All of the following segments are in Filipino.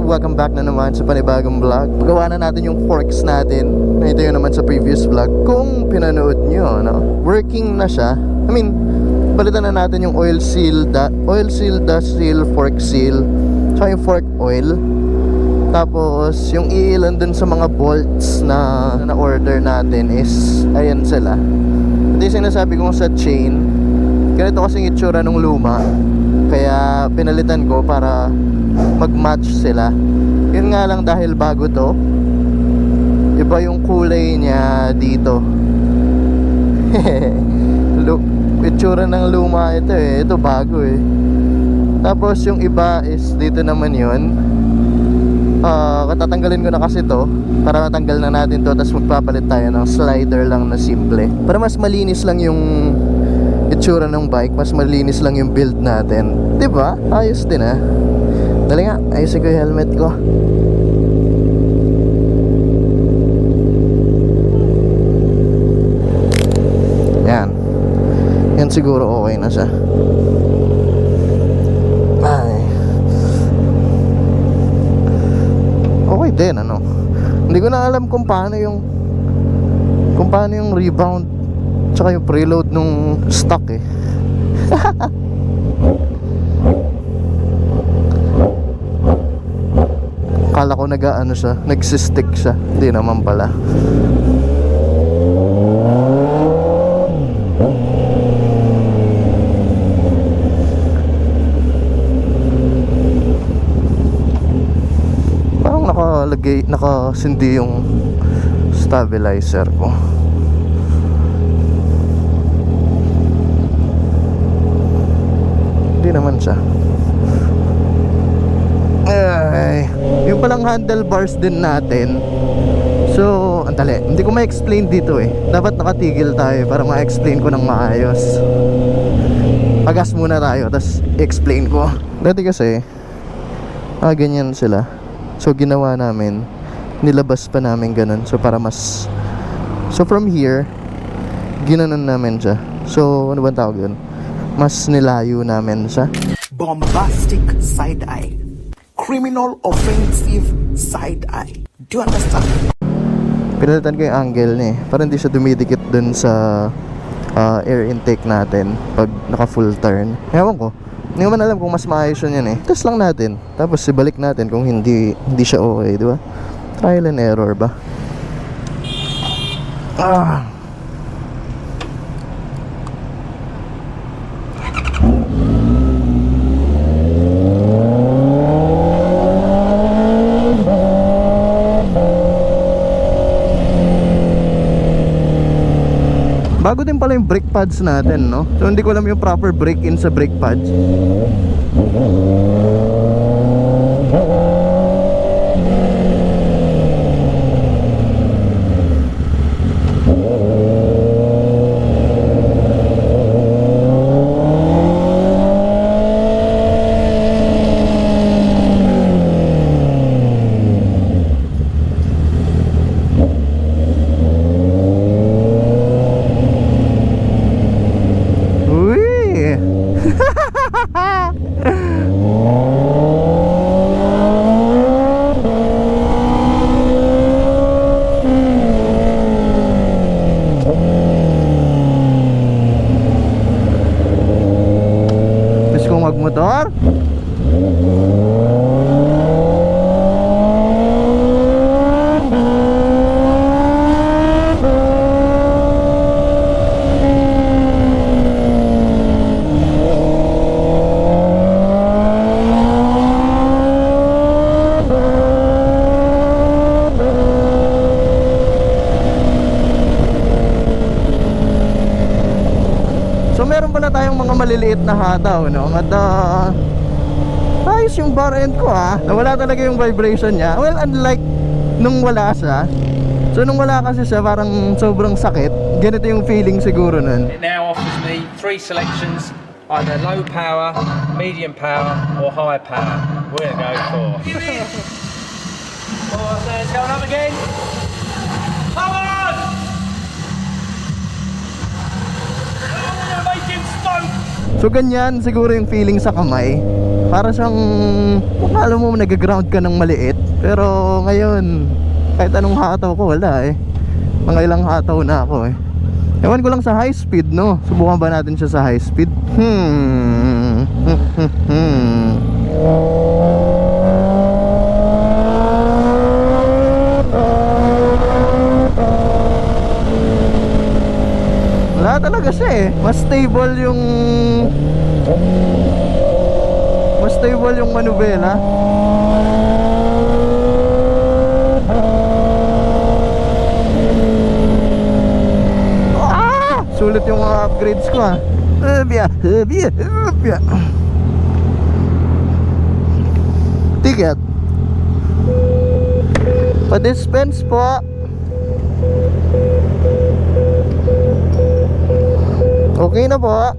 welcome back na naman sa panibagong vlog. Pagawa na natin yung forks natin. Na ito yun naman sa previous vlog. Kung pinanood nyo, no? Working na siya. I mean, balitan na natin yung oil seal, dust seal, fork seal, tsaka yung fork oil. Tapos yung iilan dun sa mga bolts na order natin is ayan sila. Ito yung sinasabi ko sa chain. Ganito kasing itsura nung luma, kaya pinalitan ko para mag-match sila. Yun nga lang, dahil bago to, iba yung kulay niya dito. Look, itsura ng luma ito eh. Ito bago eh. Tapos yung iba is dito naman yun. Katatanggalin ko na kasi to, para matanggal na natin to. Tapos magpapalit tayo ng slider lang na simple, para mas malinis lang yung itsura ng bike, mas malinis lang yung build natin. Diba? Ayos din ah. Dali nga, ayusin ko yung helmet ko. Yan. Yan siguro okay na siya. Ay. Okay din, ano. Hindi ko na alam kung paano yung rebound tsaka yung preload nung stock eh. Akala ko nag-ano siya, nagsistick siya. Hindi naman pala. Parang nakasindi yung stabilizer ko. Hindi naman siya. Ay, yung palang handlebars din natin. So, andali, hindi ko ma-explain dito eh. Dapat nakatigil tayo para ma-explain ko ng maayos. Pagas muna tayo, tapos explain ko. Dati kasi ganyan sila. So ginawa namin, nilabas pa namin ganun. So para mas, so from here ginanon namin siya. So ano ba tawag yun? Mas nilayo namin siya. Bombastic side eye. Criminal offensive side eye. Do you understand? Pinalitan ko yung angle niya eh, para hindi siya dumidikit dun sa air intake natin pag naka full turn. Ewan ko, hindi ko man alam kung mas maayos yun eh. Test lang natin, tapos ibalik natin kung hindi siya okay, di ba? Trial and error ba? Bago din pala yung brake pads natin, no? So hindi ko alam yung proper break-in sa brake pads. Magmotor. So meron pala tayong mga maliliit na hataw, no? At ayos yung bar end ko nawala talaga yung vibration niya. Well, unlike nung wala siya. So nung wala kasi siya, parang sobrang sakit. Ganito yung feeling siguro nun. It now offers me 3 selections, either low power, medium power or high power. We're gonna go for let's go up again. Come on! So So ganyan siguro yung feeling sa kamay. Para siyang, alam mo, nag-ground ka ng maliit. Pero ngayon, kahit anong hataw ko, wala eh. Mga ilang hataw na ako eh. Ewan ko lang sa high speed, no? Subukan ba natin siya sa high speed? Wala talaga siya eh. Mas stable yung manubela. Sulit yung mga upgrades ko ah. Ticket. Pa-dispense po. Okay na po.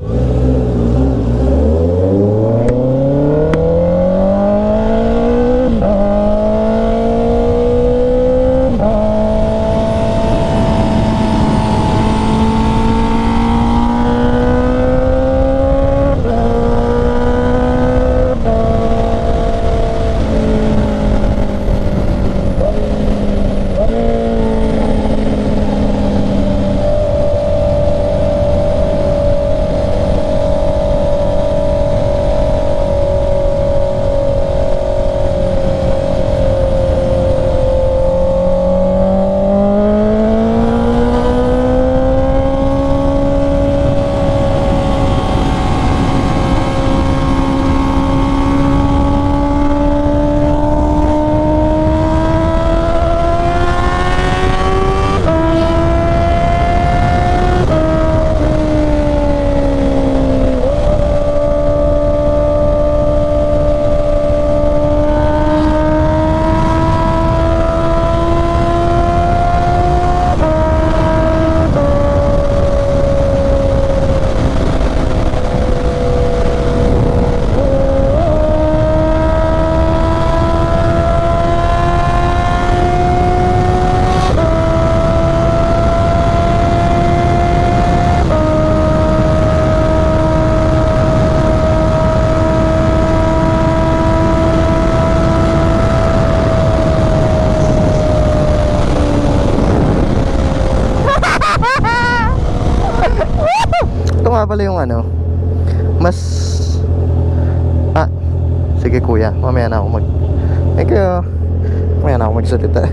Ito nga pala yung ano, mas sige kuya, mamaya na ako thank you. Mamaya na ako magsalita.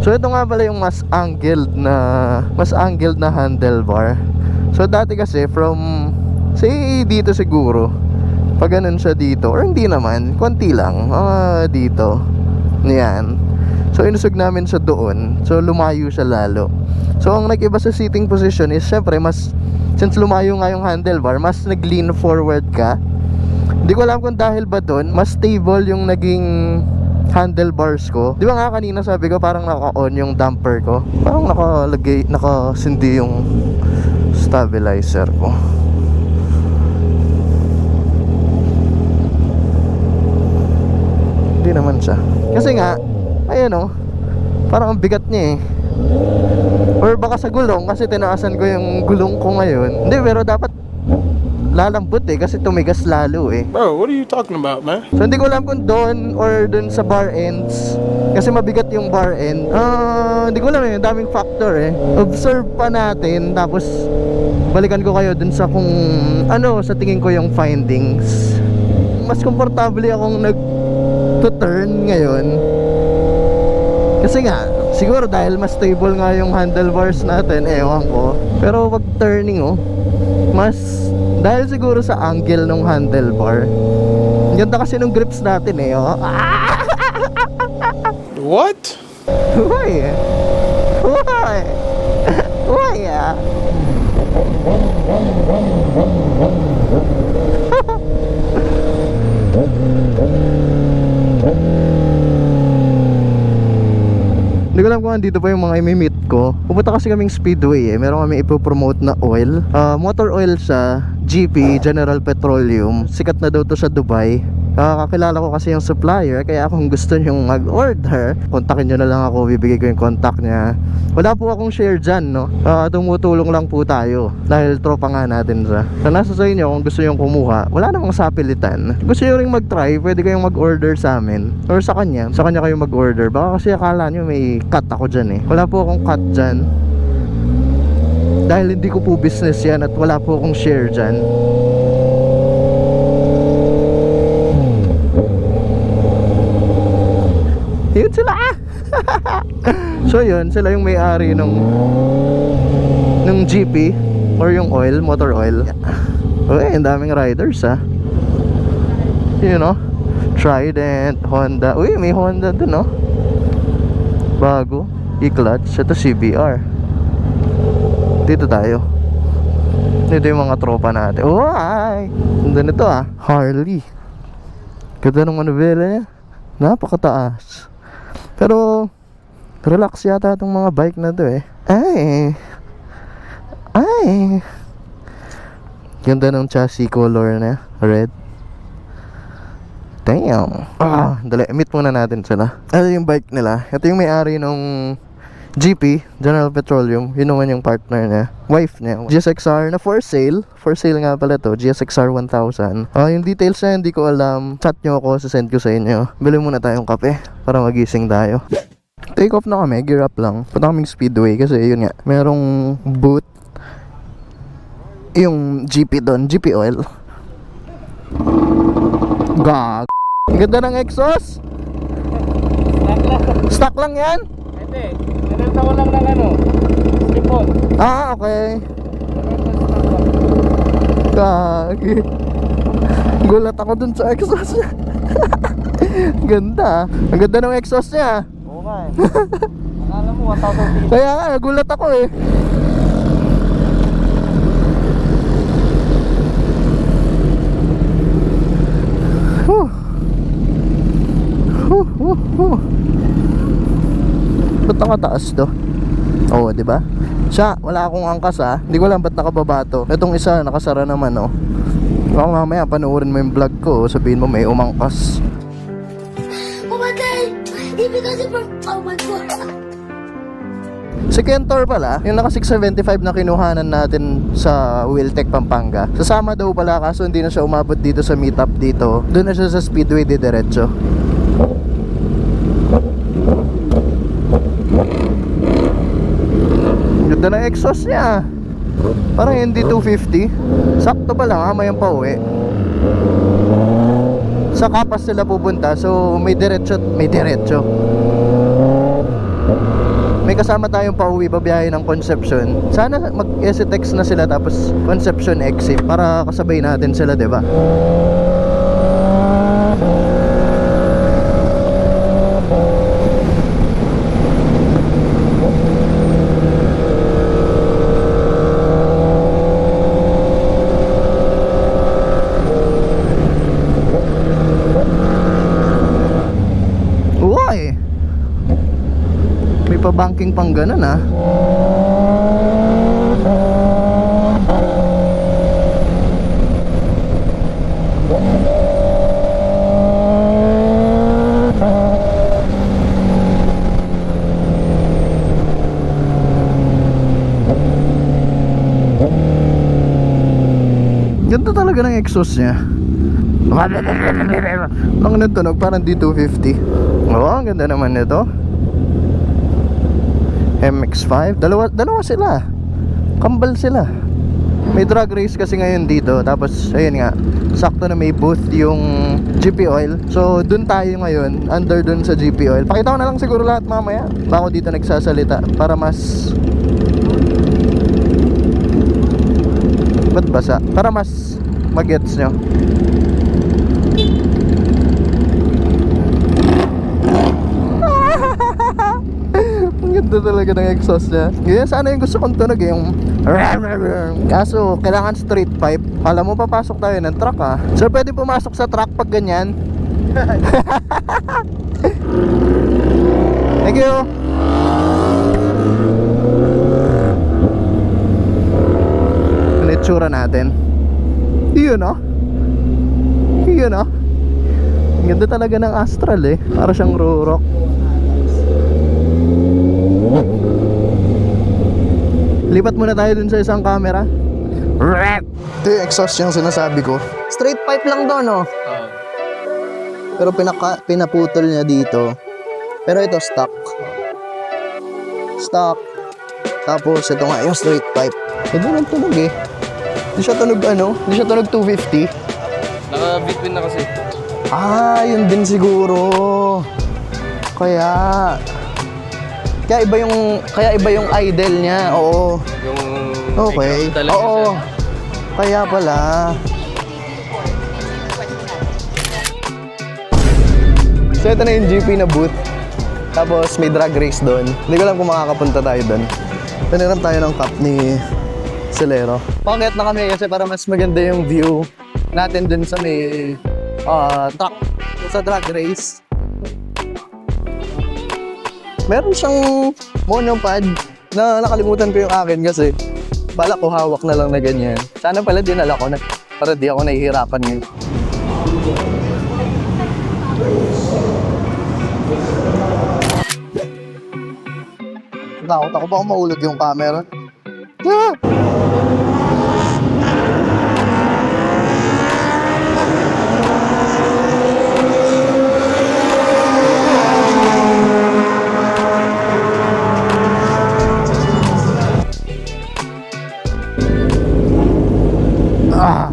So ito nga pala yung mas angled na handlebar. So dati kasi from say dito siguro, pag ganun siya dito, or hindi naman, konti lang dito, yan. So inusog namin siya doon. So lumayo siya lalo. So ang nag-iba sa sitting position is syempre mas, since lumayo nga yung handlebar, mas nag-lean forward ka. Hindi ko alam kung dahil ba doon mas stable yung naging handlebars ko. Di ba nga kanina sabi ko parang naka-on yung damper ko, parang nakasindi yung stabilizer ko. Hindi naman siya. Kasi nga ayan o, parang ang bigat niya eh. Or baka sa gulong, kasi tinaasan ko yung gulong ko ngayon. Hindi, pero dapat lalambot eh, kasi tumigas lalo eh. Bro, what are you talking about, man? So hindi ko alam kung doon or doon sa bar ends, kasi mabigat yung bar end. Hindi ko alam eh, daming factor eh. Observe pa natin, tapos balikan ko kayo dun sa kung ano sa tingin ko yung findings. Mas komportable akong nag-turn ngayon. Kasi nga, siguro dahil mas stable nga yung handlebars natin, ewan ko. Pero pag turning mas, dahil siguro sa angle ng handlebar. Ang ganda kasi ng grips natin What? Why? Why? Why Hindi ko alam kung andito pa yung mga imi-meet ko. Pupunta kasi kaming Speedway meron kami ipopromote na oil. Motor oil siya, GP, General Petroleum. Sikat na daw to sa Dubai. Kakakilala ko kasi yung supplier, kaya kung gusto nyo mag-order, kontakin nyo na lang ako, bibigay ko yung contact niya. Wala po akong share dyan, no? Tumutulong lang po tayo dahil tropa nga natin siya. So nasa sa inyo kung gusto nyo kumuha, wala namang sapilitan. Gusto nyo rin mag-try, pwede kayong mag-order sa amin or sa kanya kayo mag-order. Baka kasi akala nyo may cut ako dyan eh. Wala po akong cut dyan dahil hindi ko po business yan at wala po akong share dyan. Yun sila. So yun, sila yung may-ari nung GP or yung oil, motor oil. Okay, ang daming riders you know, Trident, Honda. Uy, may Honda dun bago, E-clutch. Ito CBR. Dito tayo. Dito yung mga tropa natin. Oh, ay, ganda nito Harley. Ganda ng manubela niya. Napakataas. Pero relax yata itong mga bike na to eh. Ay ganda ng chassis color na red. Damn. Dali, meet muna natin sila. Ito yung bike nila. Ito yung may-ari nung GP, General Petroleum. Yun naman yung partner niya, wife niya. GSXR na for sale. For sale nga pala to, GSXR 1000. Yung details na hindi ko alam. Chat nyo ako, sasend ko sa inyo. Bili muna tayong kape para magising tayo. Take off na kami, gear up lang. Punta kaming Speedway kasi yun nga, merong booth yung GP doon, GP Oil. Gag. Ang ganda ng exhaust. Stock lang yan? Hindi. Nilita ko lang ng slip-on. Okay. Gag. Gulat ako dun sa exhaust niya. Ganda. Ang ganda ng exhaust niya. Oo nga Akala mo 1,000 Kaya nga, nagulat ako eh. Ba't nakataas to? Oo, diba? Siya, wala akong angkas Hindi ko alam ba't nakababa to. Itong isa, nakasara naman Baka mamaya panoorin mo yung vlog ko, sabihin mo may umangkas. Oh my god! Because oh my god! Si Kentor pala, yung naka 675 na kinuhanan natin sa Wheeltech Pampanga, sasama daw pala kaso hindi na siya umabot dito sa meetup dito. Doon na siya sa Speedway diretso. Ganda na exhaust niya. Parang hindi 250. Sakto pa lang mayang pauwi. Sa Kapas sila pupunta, so may diretso. May kasama tayong pauwi, babiyahe ng Concepcion. Sana mag-STX na sila tapos Concepcion exit para kasabay natin sila, diba? Uy! May pa-banking pang ganun Ganda talaga ng exhaust niya. Ang natunog parang D250. Ang ganda naman nito. MX-5. Dalawa sila. Kambal sila. May drag race kasi ngayon dito. Tapos ayun nga, sakto na may booth yung GP Oil. So dun tayo ngayon, under dun sa GP Oil. Pakita ko na lang siguro lahat mamaya. Bako dito nagsasalita para mas ba't basa? Para mas magets nyo. Ang ganda talaga ng exhaust niya. Ganyan sana yung gusto kong tunog yung kaso kailangan straight pipe. Alam mo papasok tayo ng truck So pwede pumasok sa truck pag ganyan. Thank you. Itsura natin. Yun Ang ganda talaga ng Astral eh. Para siyang Rurok. Lipat muna tayo dun sa isang camera. Ito yung exhaust yung sinasabi ko. Straight pipe lang to, no? Pero pinaputol niya dito. Pero ito stock. Stock. Tapos ito nga yung straight pipe. Ito nagtunog eh. Hindi siya tunog Hindi siya tunog 250. Naka-between na kasi. Ah, yun din siguro. Kaya iba yung idle niya. Oo. Yung Okay. ikaw talaga Oo. siya. Kaya pala. So ito na yung GP na booth. Tapos may drag race doon. Hindi ko alam kung makakapunta tayo doon. Piniram tayo ng cup ni Celero. Pangit na kami kasi para mas maganda yung view natin dun sa may truck sa drag race. Meron siyang monopod na nakalimutan ko yung akin kasi bala ko hawak na lang na ganyan. Sana pala dinala ko na para di ako nahihirapan ngayon. Takot ako baka maulog yung camera. Ah!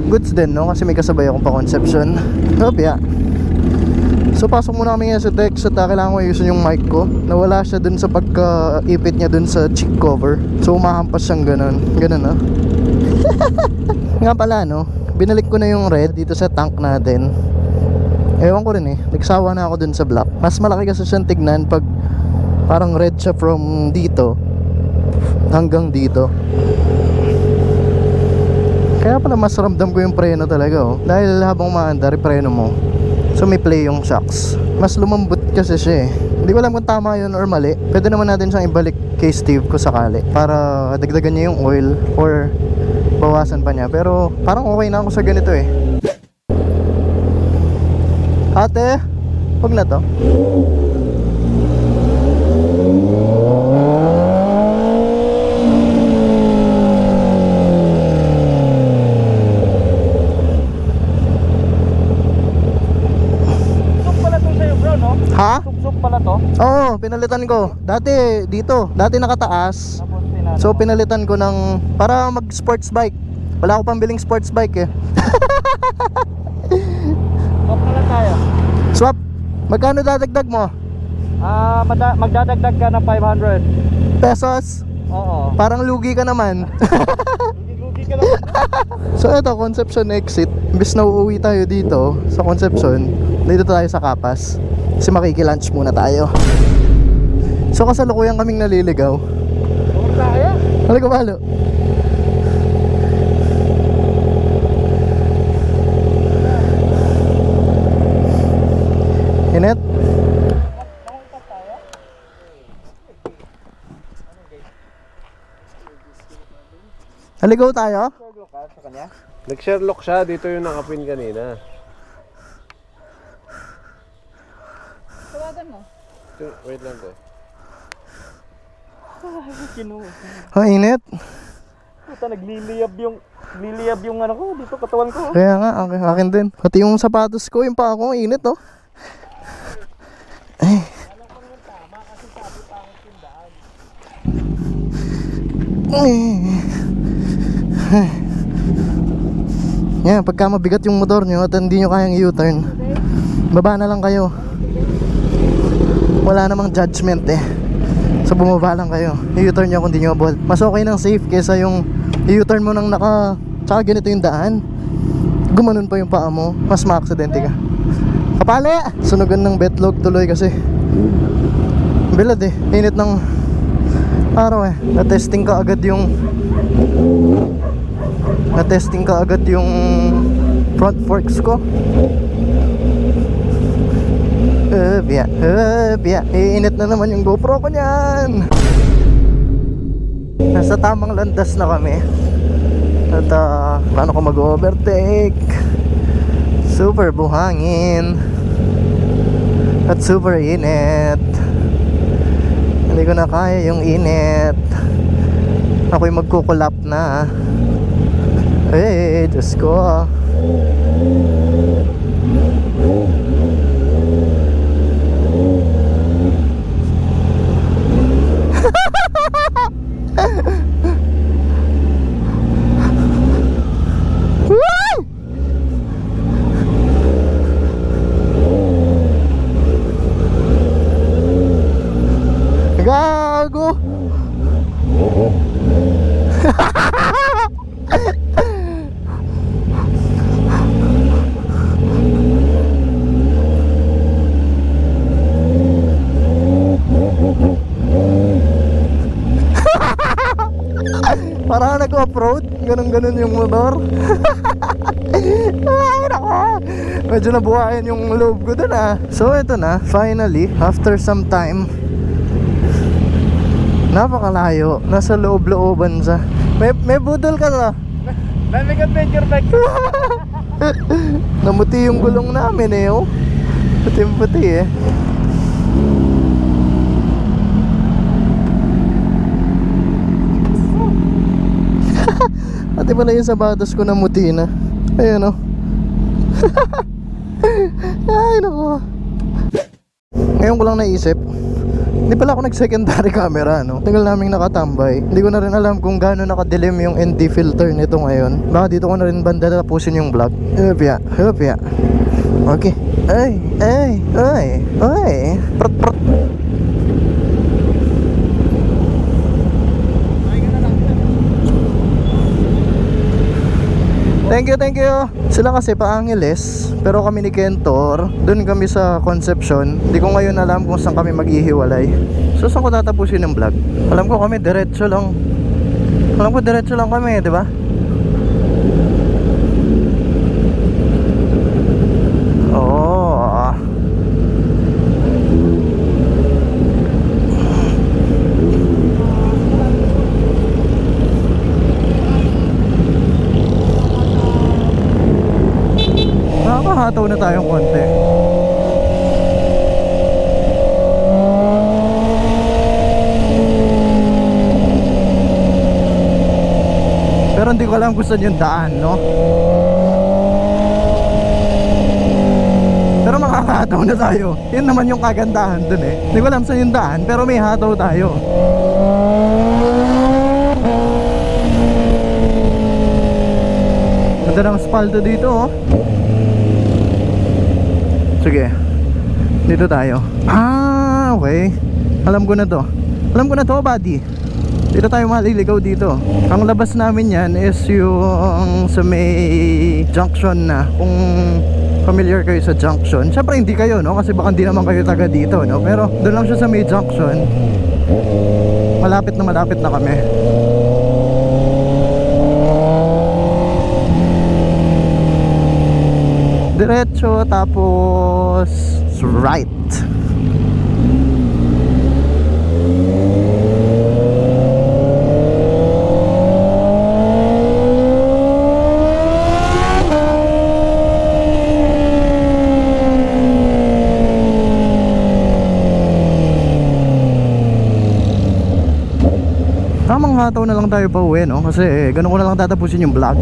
Goods din, no? Kasi may kasabay akong pa-conception. Yeah. So pasok muna kami ngayon sa deck. So kailangan ko ayusin yung mic ko. Nawala siya dun sa pagka-ipit niya dun sa cheek cover. So umahampas siyang ganun. Ganun, no? Nga pala, no? Binalik ko na yung red dito sa tank natin. Ewan ko rin eh. Nagsawa na ako dun sa black. Mas malaki kasi siyang tignan pag parang red siya from dito hanggang dito. Kaya pala mas ramdam ko yung preno talaga, oh. Dahil habang umaandar, preno mo. So may play yung shocks. Mas lumambot kasi siya eh. Hindi ko alam kung tama yun or mali. Pwede naman natin siyang ibalik kay Steve kung sakali. Para dagdagan niya yung oil or bawasan pa niya. Pero parang okay na ako sa ganito eh. Ate, wag na to. Ha? Suksok pala to. Oo, pinalitan ko. Dati dito, dati nakataas. So pinalitan ko ng para mag sports bike. Wala ako pambiling sports bike eh. Swap na lang tayo. Swap. Magkano dadagdag mo? Magdadagdag ka ng 500 pesos? Oo. Parang lugi ka naman. Lugi ka lang. So ito, Concepcion exit. Imbis na uuwi tayo dito sa Concepcion, dito tayo sa Kapas. Kasi makikilunch muna tayo. So kasalukuyan kaming naliligaw. Huwag tayo. Halika balo. Init? Haligaw tayo? Nag-Sherlock siya. Dito yung nakapin kanina. Wait lang ko. Ang init. Puta, nagliliyab yung ano ko, dito katawan ko. Kaya nga, akin din. Pati yung sapatos ko, yung paa ko, init oh. Ay. Yan, pagka mabigat yung motor nyo at hindi nyo kayang u-turn, baba na lang kayo. Wala namang judgment eh. So bumaba lang kayo. I-U-turn nyo kung di nyo abot. Mas okay nang safe kesa yung i-U-turn mo nang tsaka ganito yung daan. Gumanon pa yung paa mo. Mas ma-aksidente ka. Kapali! Sunugan ng betlog tuloy kasi bilad eh. Init ng araw eh. Na-testing ka agad yung front forks ko. Iinit na naman yung GoPro ko niyan. Nasa tamang landas na kami. At paano ko mag-overtake? Super buhangin. At super init. Hindi ko na kaya yung init. Ako'y magkukulap na. Eh, Diyos ko. Gago. Parang nag-off-road. Ganun-ganun yung motor. Ay, nako. Medyo nabuhayan yung loob ko dun ah. So ito na, finally, after some time, napakalayo. Nasa loob-looban sa. May budol ka na. May adventure bike. Namuti yung gulong namin eh, oh. Puting-puti eh. Ate pala yung sapatos ko namuti na. Ayun oh. Ay nako. Ngayon ko lang naisip, hindi pala ako nag-secondary camera, no? Tagal naming nakatambay. Hindi ko na rin alam kung gaano nakadilim yung ND filter nito ngayon. Baka dito ko na rin banda tapusin yung vlog. Hupya, hupya. Okay. Ay, ay, ay, ay. Prot, prot. Thank you. Sila kasi pa-Angeles, pero kami ni Kentor, dun kami sa Concepcion. Hindi ko ngayon alam kung saan kami maghihiwalay. So saan ko tatapusin yung vlog? Alam ko kami diretso lang. Alam ko diretso lang kami, di ba? Oo. Nakakahataw na tayong konti. Pero hindi ko alam kung saan yung daan, no? Pero makakahataw na tayo. Yun naman yung kagandahan dun eh. Hindi ko alam saan yung daan, pero may hataw tayo. Ganda ng spalto dito, oh. Sige, dito tayo. Ah, okay. Alam ko na to, buddy. Dito tayo maliligaw dito. Ang labas namin yan is yung sa may junction na. Kung familiar kayo sa junction, syempre hindi kayo, no? Kasi baka hindi naman kayo taga dito, no? Pero doon lang siya sa may junction. Malapit na kami. Diretso, tapos right. Tamang hataw na lang tayo pa uwi, no? Kasi ganun ko na lang tatapusin yung vlog.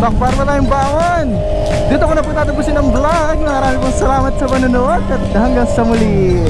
Backfire na tayong bangon. Dito ko na po tatapusin ang vlog. Maraming pong salamat sa panonood at hanggang sa muli.